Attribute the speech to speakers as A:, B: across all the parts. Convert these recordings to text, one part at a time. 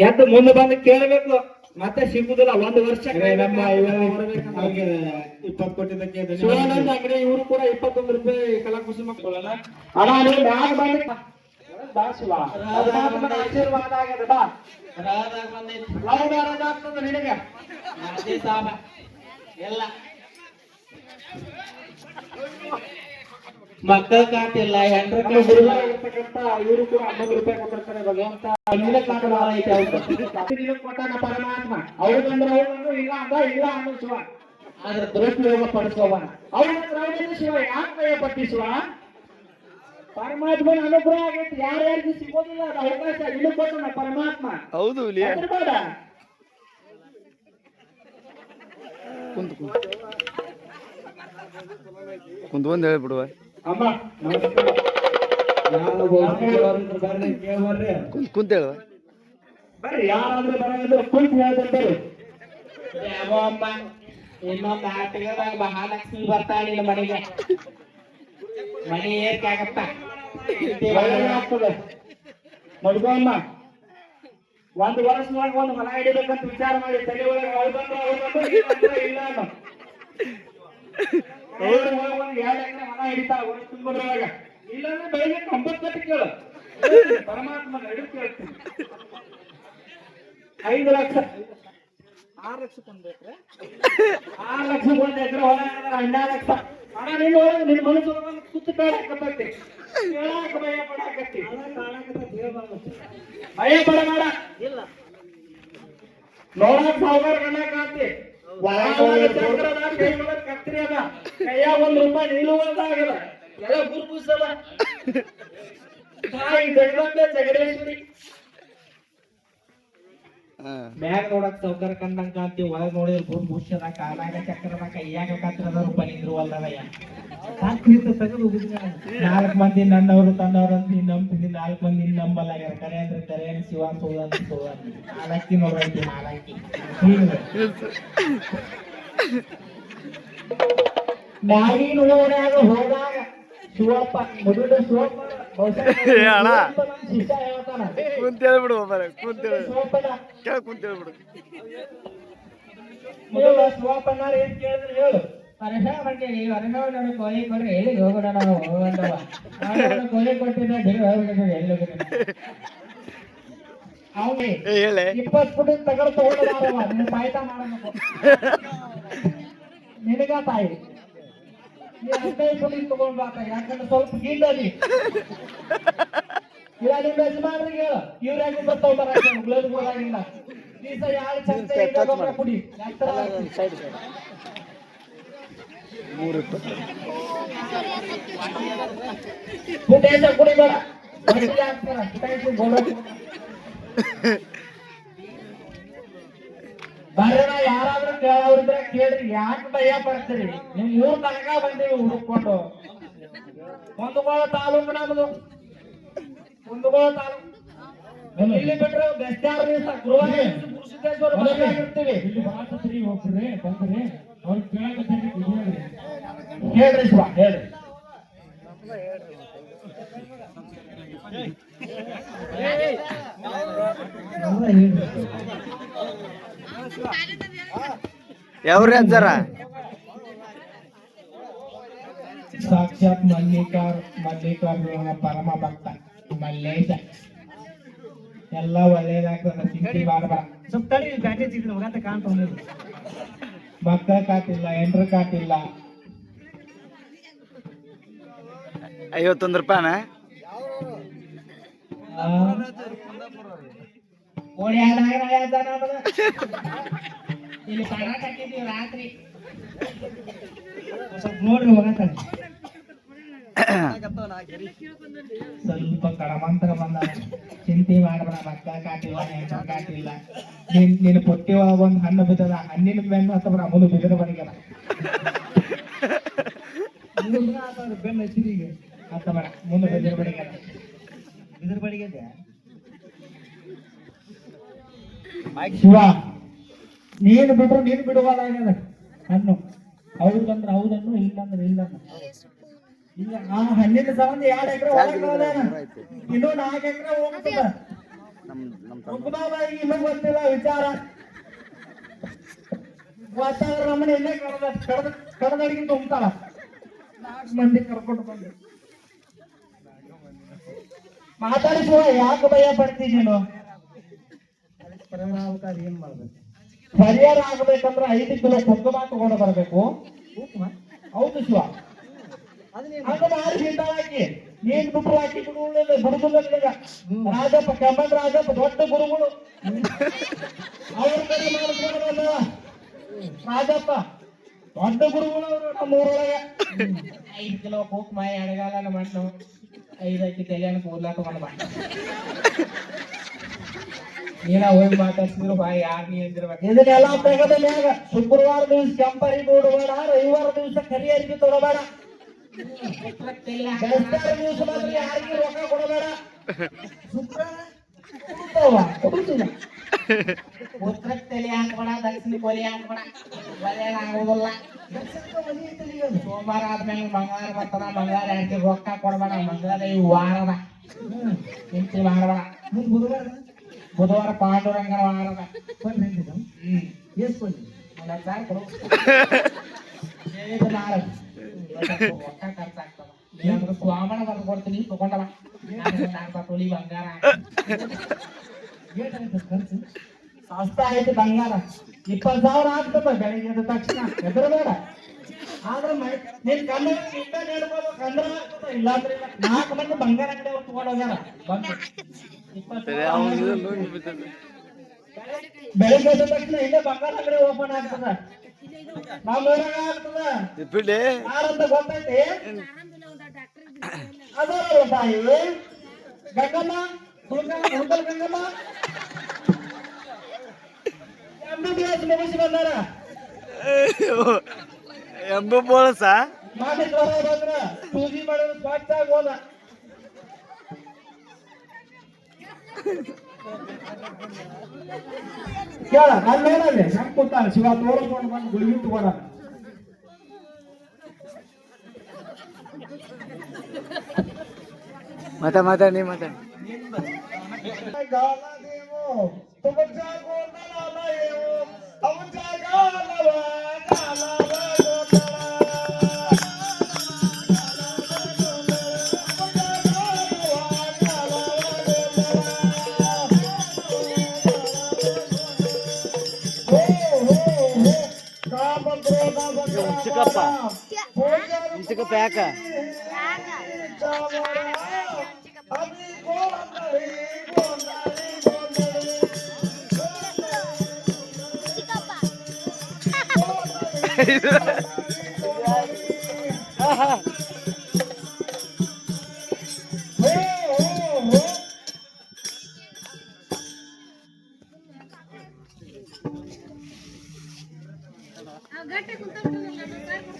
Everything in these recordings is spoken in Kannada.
A: ಎದ್ದು ಮುಂದೆ ಬಂದು ಕೇಳಬೇಕು, ಮತ್ತೆ ಸಿಗುದಿಲ್ಲ. 1 ವರ್ಷ
B: 20 ಕೊಟ್ಟಿದ್ದಕ್ಕೆ
A: ಶಿವಾನಂದ ಅಂಗಡಿ ಇವರು ಕೂಡ 21 ರೂಪಾಯಿ ಕಲಾಕುಸುಮ ಕೊಡೋಣ. ಅಣ್ಣ ನೀವು ಮ್ಯಾಗ ಬಂದು ಬಾ ಶಿವ, ಪರಮಾತ್ಮನ ಆಶೀರ್ವಾದ ಆಗ್ಯದ. ಬಾ ರಾಧಾಗ ಬಂದೈತಿ, ಲವ್ ಮ್ಯಾರೇಜ್ ಆಗ್ತದ ನಿನಗೆ. ಅದೇ ಸಾಬ ಎಲ್ಲ ಮಕ್ಕಳ ಕಾಟಿಲ್ಲ, ಹೆಂಡ್ರ ಇರ್ತಕ್ಕಂಥ ಇವರು ಕೂಡ 11 ರೂಪಾಯಿ ಕೊಟ್ಟಿರ್ತಾರೆ. ಭಗವಂತ ಕೊಟ್ಟಾನ ಪರಮಾತ್ಮ. ಅವ್ರಂದ್ರೆ ಅವ್ರು ಇಲ್ಲ ಅಂದ, ಇಲ್ಲ ಅನ್ನೋ ಶಿವ. ಆದ್ರೆ ದುರುಪಯೋಗ ಪಡಿಸುವವನ ಅವ್ರಂದ್ರೆ ಶಿವ. ಯಾಕೆ ಭಯ ಪಟ್ಟಿ ಶಿವ? ಪರಮಾತ್ಮನ ಅನುಗ್ರಹ ಆಗೈತಿ, ಯಾರ್ಯಾರಿಗೂ ಸಿಗೋದಿಲ್ಲ ಅದು ಅವಕಾಶ. ಇಲ್ಲಿ ಕೊಟ್ಟನ ಪರಮಾತ್ಮ.
C: ಹೌದು
A: ಬೇಡ
C: ಕುಂತ ಬಂದು ಹೇಳ್ಬಿಡುವ
A: ಅಮ್ಮ.
C: ಕುಂತ ಹೇಳುವ
A: ಬರ್ರಿ, ಯಾರಾದ್ರೂ ಬರೋದು ಕುಂತ ಹೇಳ್ತಾರೆ. ಅಮ್ಮ ಇನ್ನೊಂದು ಆಟಗಾಗ ಮಹಾಲಕ್ಷ್ಮಿ ಬರ್ತಾಳೆ ನಿನ್ನ ಮನೆಗೆ. ಮನೆ ಏರ್ಕಾಗತ್ತ ಆಗ್ತದೆ. ಮಡ್ಗಮ್ಮ 1 ವರ್ಷದೊಳಗ ಒಂದು ಹೊಲ ಹಿಡಿಬೇಕಂತ ವಿಚಾರ ಮಾಡಿ ತಲೆ ಒಳಗೆ ಇಲ್ಲ ಅನ್ನೋ 2 ಎಕರೆ ಹೊಲ ಹಿಡಿತಾ ವರ್ಷ ತುಂಬೋದ್ರೊಳಗ. ಇಲ್ಲಾಂದ್ರೆ ಬೆಳಿಗ್ಗೆ 9 ಗಂಟೆ ಕೇಳು ಪರಮಾತ್ಮ ಹಿಡಿದು ಕೇಳ್ತೀನಿ. 5 ಲಕ್ಷ 6 ಲಕ್ಷಕ್ಕೆ 1 ಎಕರೆ 6 ಲಕ್ಷಕ್ಕೆ 1 ಎಕರೆ ಹೊಲ 12 ಲಕ್ಷ. ಅಣ್ಣ ನಿನ್ನ ಒಳಗೆ ನಿನ್ನ ಮನಸ್ಸು ಸುತ್ತ ಬೇಡಾಕತ್ತೈತಿ, ಕೇಳಾಕ ಭಯ ಪಡಾಕತ್ತಿ. ಭಯ ಪಡಬೇಡ, ಇಲ್ಲ ನೋಡಕ್ ಸಾವುಕಾರ ಕಣ್ಣಾಕತ್ತಿ. ಕತ್ರಿ ಅದ ಕೈಯಾಗ 1 ರೂಪಾಯಿ ನಿಲ್ಲುವಂತಾಗಲ್ಲ, ಎಲ್ಲ ಗುರುಪುಸಲ್ಲ. ತಾಯಿ ಜಗಡೇಶ್ವರಿ ಮ್ಯಾಗ ನೋಡಕ್ ಸೌಕರ್ಯ ಕಂಡಂಗ ಕಾಂತೀವಿ, ಒಳಗ್ ನೋಡಿದ್ರೆ ಗುರುಭೂಷದ ಕಾಲಾಗ ಚಕ್ರದ ಕೈಯಾಗ ಕತ್ರದ ರೂಪಾಯಿ ನಿಂದ್ರುವಲ್ಲದಯ್ಯ. ತೆಗೆದು ಹೋಗಿದ್ದೀನಿ. 4 ಮಂದಿ ನನ್ನವರು ತನ್ನವರು ಅಂತ ನೀನ್ ನಂಬ್ತಿದ್ದೀನಿ, 4 ಮಂದಿ ನಂಬಲ್ಲಾಗ್ಯಾರ. ಕರೆ ಅಂದ್ರೆ ಕರೆ ಶಿವ ಸೋದ ಹಾಲಕ್ಕಿ ನೋಡ್ರಿ, ಹಾಲಕ್ಕಿ ಮ್ಯಾಗಿನ ಓಣ್ಯಾಗ ಹೋದಾಗ ಶಿವಪ್ಪ ಮುದುಡ ಶಿವಪ್ಪ ಶಿಷ್ಯ ಹೇಳ್ತಾನ,
C: ಕುಂತ ಹೇಳ್ಬಿಡು ಕುಂತ ಹೇಳ್ಬಿಡು.
A: ಶಿವಪ್ಪನಾರ ಏನ್ ಕೇಳಿದ್ರೆ ಹೇಳು. ವರ್ಷ ಬಂದೇವಿ, ವರ್ಷ ನೋಡಿ ಕೋಳಿ ಕೊಡ್ರಿ ಹೇಳಿ ಹೋಗೋಣ. ನಾವು ಹೋಗಂದವ ಕೋಳಿ ಕೊಟ್ಟಿದ್ದೆ ಎಲ್ಲಿ ಅವನಿಗೆ 20 ಫುಟ್ ತಗಡು ತಗೊಂಡವ. ನಿನ್ನ ಪಾಯ್ತ ಮಾಡೋಣ ನಿನಗ ತಾಯಿ. ನೀ 15 ಫುಟ್ ತಗೊಂಡ್ ಬಾತ, ಯಾಕಂದ್ರೆ ಸ್ವಲ್ಪ ಗಿಂಡದಿ ಇಲ್ಲ. ನಿಮ್ಮ ಯಜಮಾನ್ರಿಗೆ ಹೇಳು, ಇವ್ರಾಗಿ ಬರ್ತಾವ ಬರಾಕ ಗುಳದ್ ಹೋದಾಗಿಂದ ನೀಸ ಯಾರು ಚಂದ ಕುಡಿ. 320 ಕುಡಿಬೇಡ, ಬರೋಣ. ಯಾರಾದ್ರೂ ಕೇಳೋರಿದ್ರೆ ಕೇಳ್ರಿ, ಯಾಕೆ ಭಯ ಪಡ್ತೀರಿ? ನಿಮ್ 3 ತನಕ ಬಂದೀವಿ ಹುಡುಕೊಂಡು. ಕುಂದಗೋಳ ತಾಲೂಕು ನಮ್ದು, ಕುಂದಗೋಳ ತಾಲೂಕು. ಇಲ್ಲಿ ಬಿಟ್ರೆ ಬೆಸ್ತಾರ ದಿವಸ ಗುರುವಾರ ಗುರುಸಿದ್ದೇಶ್ವರ ಇರ್ತೀವಿ. ಹೋಗ್ರಿ ಬಂದ್ರಿ ಅವ್ರು ಹೇಳ್ರಿ ಶಿವ ಹೇಳ್ರಿ.
C: ಯಾವ್ರಿ ಅಜ್ಜಾರ?
A: ಸಾಕ್ಷಾತ್ ಮಲ್ಲಿಕಾರ್ಜುನ ಪರಮ ಭಕ್ತ ಮಲ್ಲೇಶ. ಎಲ್ಲ ಒಳ್ಳೇದಾಗ್ತದ, ಚಿಂತೆ ಮಾಡಬೇಡ. ಸ್ವಲ್ಪ ತಡಿ, ಬ್ಯಾಟರಿ ಸಿಗ್ತದೆ ಹೋಗತ್ತ ಕಾಣ್ತ. ಮಕ್ಕಳ ಕಾಟಿಲ್ಲ, ಎಂಟ್ರ ಕಾಟಿಲ್ಲ.
C: 51 ರೂಪಾಯಿನ
A: ಇಲ್ಲಿ ಪಣ ಕಟ್ಟಿದ್ದೀವಿ ರಾತ್ರಿ. ಸ್ವಲ್ಪ ನೋಡ್ರಿ ಹೋಗತ್ತ. ಸ್ವಲ್ಪ ಕಡಮಂತ್ರ ಬಂದ, ಚಿಂತೆ ಮಾಡಬೇಡ. ಮಕ್ಕಳ ಕಾಟಿಲ್ಲ, ಎಂಟ್ರ ಕಾಟಿಲ್ಲ. ನೀನು ಪೊಟ್ಟಿ ಒಳಗ ಒಂದು ಹಣ್ಣು ಬಿದ್ದದ, ಹಣ್ಣಿನ ಬೆನ್ನು ಹತ್ತಬೇಡ, ಅಮೂಲು ಬಿದ್ರ ಬಡಿಗೆಲ್ಲ ಬೆನ್ನು ಹಚ್ಚಿದೀಗ ಹತ್ತಬೇಡ, ಮುಂದೆ ಬಿದ್ರ ಬಡಿಗೆಲ್ಲ ಬಿದ್ರ ಬಡಿಗೆ ಶಿವ. ನೀನು ಬಿಟ್ರು ನೀನು ಬಿಡುವಲ್ಲ ಹಣ್ಣು. ಹೌದಂದ್ರೆ ಹೌದನ್ನು, ಇಲ್ಲಂದ್ರೆ ಇಲ್ಲನ್ನು. ಈಗ ಆ ಹಣ್ಣಿನ ಸಂಬಂಧ 2 ಎಕರೆ ಒಳಗೆ ಇನ್ನೂ 4 ಎಕರೆ ಹೋಗ್ತದ. ಮುಗ್ದವಾಗಿ ಇನ್ನೂ ಗೊತ್ತಿಲ್ಲ ವಿಚಾರ. ವಾತಾವರಣ ನಮ್ಮನೆ ಇಲ್ಲೇ ಕಡದಡಿಗೆ ತುಂಬ್ತಾಳ. 4 ಮಂದಿ ಕರ್ಕೊಂಡು ಬಂದು ಮಾತಾಡಿಸುವ. ಯಾಕೆ ಭಯ ಪಡ್ತೀನಿ ನೀನು? ಪರಿಣಾಮಕಾರಿ ಏನ್ ಮಾಡ್ಬೇಕು? ಪರಿಹಾರ ಆಗ್ಬೇಕಂದ್ರೆ 5 ಕಿಲೋ ಕುಂಕುಮ ತಗೊಂಡು ಬರ್ಬೇಕು. ಹೌದು ಶಿವ, ಹಂಗ ಮಾಡಿ ಸಿದ್ಧಾಕಿ ನೀನ್ ಬಿಟ್ರು ಹಾಕಿ ಬಿಡುದಿಲ್ಲ. ರಾಜಪ್ಪ ಕೆಮ್ಮನ್ ರಾಜಪ್ಪ ದೊಡ್ಡ ಗುರುಗಳು ಅವ್ರ ಕಡೆ ಮಾಡಿಸ್ಕೊಂಡ ರಾಜಪ್ಪ ದೊಡ್ಡ ಗುರುಗಳು ಅವರು ನಮ್ಮೂರೊಳಗೆ. 5 ಕಿಲೋ ಕುಂಕುಮ ಎಡಗಾಲ ಮಣ್ಣು 5 ಅಕ್ಕಿ ತಲೆಯನ್ನು ಕೂದಲ ತಗೊಂಡು ಬಾ. ನೀನ ಹೋಗಿ ಮಾತಾಡ್ಸಿದ್ರು ಬಾ. ಯಾರು ನೀ ಅಂದಿರ್ಬೇಕು. ಇದನ್ನೆಲ್ಲ ತೆಗದ ಮ್ಯಾಗ ಶುಕ್ರವಾರ ದಿವಸ ಕೆಂಪರಿ ಕೊಡಬೇಡ, ರವಿವಾರ ದಿವಸ ಕರಿ ಅರಿಕೆ ತೊಡಬೇಡ, ಬೆಳಸ್ತಾರ ದಿವಸ ಮಾತ್ರ ಯಾರಿಗೆ ರೊಕ್ಕ ಕೊಡಬೇಡ. ಉತ್ತರಕ್ಕೆ ತಲೆ ಹಾಕ್ಬೇಡ, ದಕ್ಷಿಣ ಕೊಲೆ ಹಾಕ್ಬೇಡ, ಒಲೆ ಆಗುದಿಲ್ಲ. ಸೋಮವಾರ ಆದ್ಮೇಲೆ ಮಂಗಾರ ಬರ್ತದ, ಮಂಗಾರ ಹಾಕಿ ರೊಕ್ಕ ಕೊಡಬೇಡ. ಮಂಗಾರ ಈ ವಾರದ ಚಿಂತೆ ಮಾಡಬೇಡ. ಬುಧವಾರ ಪಾಂಡುರಂಗನ ವಾರದ ರೊಕ್ಕ ಖರ್ಚಾಗ್ತದ. ಸ್ವಾಮಣ ಬರ್ದು ಕೊಡ್ತೀನಿ ತಗೊಂಡವ. ತೊಳಿ ಬಂಗಾರ ಖರ್ಚು ಸಸ್ತ ಆಯ್ತು. ಬಂಗಾರ 20,000 ಆಗ್ತದ ಬೆಳಿಗ್ಗೆ ಎದ್ದ ತಕ್ಷಣ. ಹೆದರಬೇಡ. ಆದ್ರೆ ನೀನ್ ಕನ್ನಡ ಹೇಳ್ಬೋದು, ಕನ್ನಡ ಆಗ್ತದ. ಇಲ್ಲಾಂದ್ರೆ 4 ಮಂದಿ ಬಂಗಾರ ಅಂಗಡಿ ಅವ್ರು ತಗೊಂಡ್ ಹೋಗ್ಯಾರ. ಬಂದು ಬೆಳಿಗ್ಗೆ ಎದ್ದ ತಕ್ಷಣ ಇಲ್ಲೇ ಬಂಗಾರ ಅಂಗಡಿ ಓಪನ್ ಆಗ್ತದ. ನಮ್ಮ ಊರಾಗ ಆಗ್ತದ. ಯಾರಂತ ಗೊತ್ತೈತಿ? ಅದರ ತಾಯಿ ಗಂಗಮ್ಮ, ಹುಡುಗಲ್ ಗಂಗಮ್ಮ MBBS ಮುಗಿಸಿ ಬಂದಾರ.
C: ಬೋಳಸ
A: ಮಾಡಿ ಜ್ವರ ಬಂದ್ರ ಸೂಜಿ ಮಾಡಿದ್ರೆ ಸ್ವಚ್ಛ ಆಗಿ ಹೋದ. ಕೇಳ ನನ್ನ ಮೇಲಲ್ಲಿ ಹೆಂಗ್ ಕೂತಾನೆ ಶಿವ ತೋರಿಸ್ಕೊಂಡು ಬಂದು ಗುಳಿಗೆ ತಗೋಣ.
C: ಮಾತಾ ನೀ ಮಾತಾ. ಇಸಕಪ್ಪ ಯಾಕ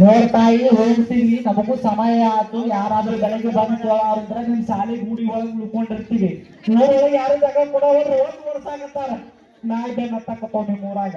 A: ನೋಡ್ತಾಯಿ ಹೋಗ್ತೀವಿ. ನಮಗೂ ಸಮಯ ಆಯ್ತು. ಯಾರಾದ್ರೂ ಬೆಳಗ್ಗೆ ಬಂದು ಅವ್ರಿದ್ರೆ ನಿಮ್ ಶಾಲೆ ಗೂಡಿ ಒಳಗೆ ಉಳ್ಕೊಂಡಿರ್ತೀವಿ. ಊರೊಳಗೆ ಯಾರು ಜಾಗ ಕೊಡೋರು ಹೋಗಿ ಓಡ್ಸಾಕತ್ತಾರ. ನಾಳೆ ಮತ್ತಕ್ಕಪ್ಪ ನಿಮ್ ಊರಾಗ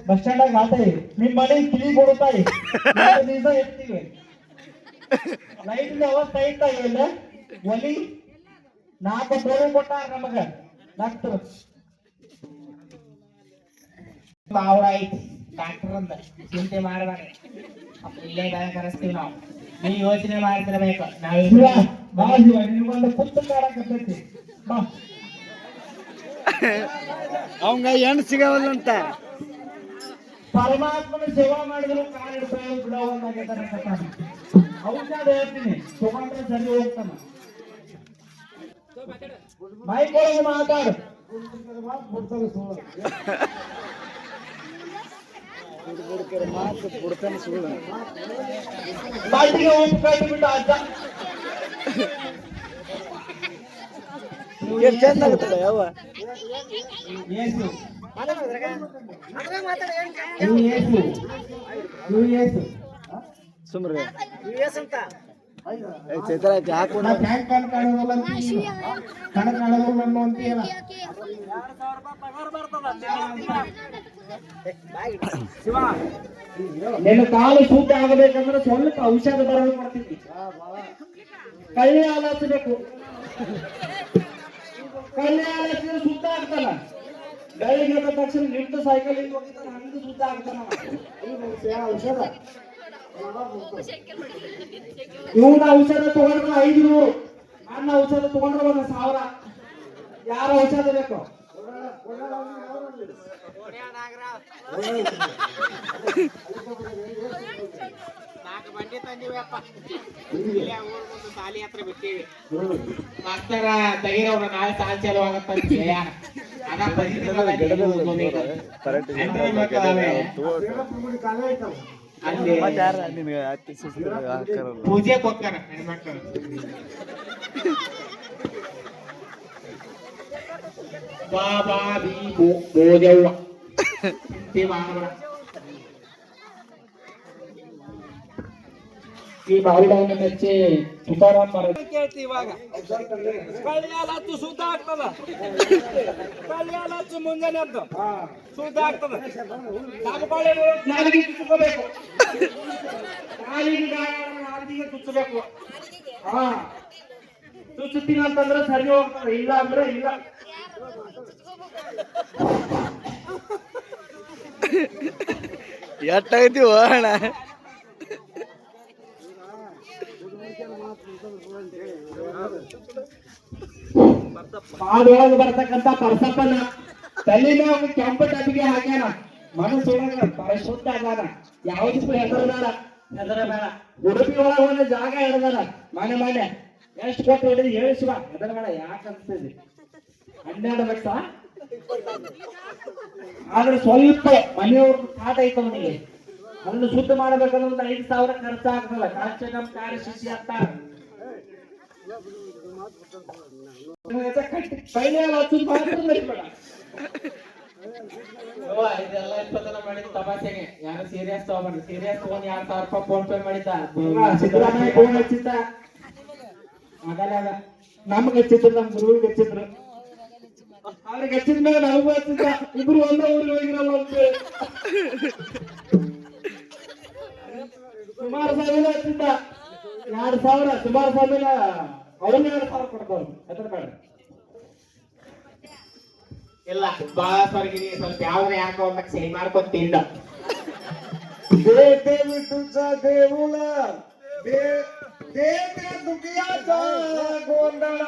A: ಬಸ್ ಸ್ಟ್ಯಾಂಡ್ ಆತಾಯಿ ನಿಮ್ ಮನೆ ಕಿವಿ ಕೊಡುತ್ತಾಯಿ. ದಿವಸ ಇರ್ತೀವಿ. ಲೈಟ್ ವ್ಯವಸ್ಥೆ ಐತಾ ಇಲ್ಲ? ಒಲಿ 4 ಗೋಳು ಕೊಟ್ಟಾರ ನಮಗ ಡಾಕ್ಟರ್. ಬಾವುಡ ಐತಿ ಡಾಕ್ಟರ್ ಅಂದ. ಚಿಂತೆ ಮಾಡಬೇಡ, ಇಲ್ಲೇ ಬೆಳೆ ಕರೆಸ್ತೀವಿ ನಾವು. ನೀವು ಯೋಚನೆ ಮಾಡ್ತಿರ್ಬೇಕು. ನಾವೊಂದು ಪುಸ್ತಕ ಕಾಡಕತ್ತೈತಿ.
C: ಅವಂಗ ಹೆಣ್ಣು ಸಿಗವಲ್ಲಂತ.
A: ಪರಮಾತ್ಮನ ಸೇವಾ ಮಾಡಿದ್ರು ಕಾಲಿಡ್ತಾಳೆ ಬಿಡೋದಾಗೈತೆ. ಔಷಧ ಹೇಳ್ತೀನಿ ತಗೊಂಡ್ರೆ ಸರಿ ಹೋಗ್ತಾನ. ಮೈಕ್ ಒಳಗೆ ಮಾತಾಡು. ಬಾಟಿಗೆ ಉಪ್ಪು ಕಟ್ಟಿ ಬಿಟ್ಟು ಅಜ್ಜ
C: ಚಂದ ಆಗುತ್ತಲ್ಲ ಯಾವ ಸುಮ್ರಿ ಚೈತ್ರ ಐತಿ ಹಾಕೊಂಡು
A: ನಿನ್ನ ಕಾಲು ಸೂಟ ಆಗಬೇಕಂದ್ರೆ ಸ್ವಲ್ಪ ಔಷಧ ಬರೋದು ಕೊಡ್ತೀನಿ. ಕಳ್ಳಿ ಹಾಲು ಹಚ್ಚಬೇಕು. ಕಲ್ಯಾಣ ಸುತ್ತ ಆಗ್ತಾನ ಬೆಳಿಗ್ಗೆ ಎದ್ದ ತಕ್ಷಣ ನಿಂತು ಸೈಕಲ್ ಹೋಗಿದ್ದಾನೆ ಹಂಗೆ ಸುತ್ತ ಆಗ್ತಾನ ಔಷಧ ಇವನ ಔಷಧ ತಗೊಂಡ್ರೆ 500 ನನ್ನ ಔಷಧ ತಗೊಂಡ್ರೆ 1000 ಯಾರ ಔಷಧ ಬೇಕು
B: ನಾಲ್ಕು ಬಂಡಿ ತಂದಿವಪ್ಪ ಸಾಲಿ ಹತ್ರ ಬಿಟ್ಟೇವಿ ಮಾಸ್ತರ ತೆಗಿರವ್ರ ನಾಳೆ ಸಾಲ್ ಚಾಲು ಆಗತ್ತ ಪೂಜೆ ಕೊಕ್ಕಾರ ಹೆಣ್ಮಕ್ಳು ಬಾಬಾ ಬಿ ಬೋದೆವ್ವ
A: ಈ ಬಾವುಡವನ್ನು ಮೆಚ್ಚಿ ತುಕಾರಾಮ್
D: ಕೇಳ್ತಿ ಇವಾಗ ಕಳ್ಯಾಲ ಹಚ್ಚು ಶುದ್ಧ ಆಗ್ತದ ಕಳ್ಯಾಲ ಹಚ್ಚು ಮುಂಜಾನೆ ಎದ್ದು ಶುದ್ಧ ಆಗ್ತದ
A: ನಾಲಿಗೆ ಚುಚ್ಚಬೇಕು ನಾಲಿಗೆ ಚುಚ್ಚಬೇಕು ಹಾ ಚುಚ್ಚುತ್ತೀನಿ ಅಂತಂದ್ರೆ ಸರಿ ಹೋಗ್ತದೆ ಇಲ್ಲ ಅಂದ್ರೆ ಇಲ್ಲ
C: ಎಷ್ಟಾಗೈತಿ ಅಣ್ಣ
A: ಮಾಡೊಳಗೆ ಬರ್ತಕ್ಕಂತ ಪರಸಪ್ಪನ ತಲೆ ಮ್ಯಾಗ ಕೆಂಪು ಟಬಿಗೆ ಹಾಕ್ಯಾನ ಮನಸ್ಸೊಳಗ ಪರಿಶುದ್ಧ ಆಗ್ಯಾನ ಯಾವ್ದಕ್ಕೂ ಹೆದರಬೇಡ ಉಡುಪಿ ಒಳಗ ಒಂದು ಜಾಗ ಹಿಡ್ದಾನ ಮನೆ ಎಷ್ಟು ಕೊಟ್ಟು ಹೊಡಿದ್ ಹೇಳಿಸುವ ಹೆದರಬೇಡ ಯಾಕಂತಿದ್ವಿ 12 ಲಕ್ಷ ಆದ್ರೆ ಸ್ವಲ್ಪ ಮನೆಯವ್ರ ಕಾಟ ಐತ ಅವನಿಗೆ ಅದನ್ನು ಶುದ್ಧ ಮಾಡ್ಬೇಕಂದ್ರೆ ಒಂದು 5,000 ಖರ್ಚಾಗ್ತದ ಕಾಂಚನಂ ಕಾರ್ಯಶಿಷ್ಯ ಅಂತ
B: ಇದೆಲ್ಲ ಇಪ್ಪತ್ತನ ಮಾಡಿದ್ ತಮಾಷೆಗೆ ಯಾರು ಸೀರಿಯಸ್ ತಗೊಂಡ್ರಿ ಸೀರಿಯಸ್ ತಗೊಂಡ್ 2,000 ರೂಪಾಯಿ ಫೋನ್ ಪೇ ಮಾಡಿದ್ದ
A: ಸಿದ್ದರಾಮಯ್ಯ ಫೋನ್ ಹಚ್ಚಿದ್ದ ನಮ್ಗೆ ಹಚ್ಚಿದ್ರು ನಮ್ ಗುರುವಿಗೆ ಹಚ್ಚಿದ್ರು ಅವ್ರಿಗೆ ಹಚ್ಚಿದ ಮೇಲೆ ನಮಗೂ ಹಚ್ಚಿದ್ದ ಇಬ್ರು ಒಂದೇ ಊರಿಗೆ ಹೋಗಿರಲ್ಲ ಅಂತ ಕುಮಾರಸ್ವಾಮಿನ ಹಚ್ಚಿದ್ದ 2,000 ಕುಮಾರಸ್ವಾಮಿನ ಅವ್ರಿಗೆ 2,000 ಕೊಡ್ತಾವ್ರು ಹೆದರ್ಬೇಡ
B: ಇಲ್ಲ ಬಾಳ ಸ್ವರ್ಗಿರಿ ಸ್ವಲ್ಪ ಯಾವ್ದ್ರ ಯಾಕೋ ಒಂದಕ್ಕೆ ಸರಿ ಮಾಡ್ಕೊಂಡ್ ತಿಂದ
A: ದೇವುಳ दुखियाचा गोंधळ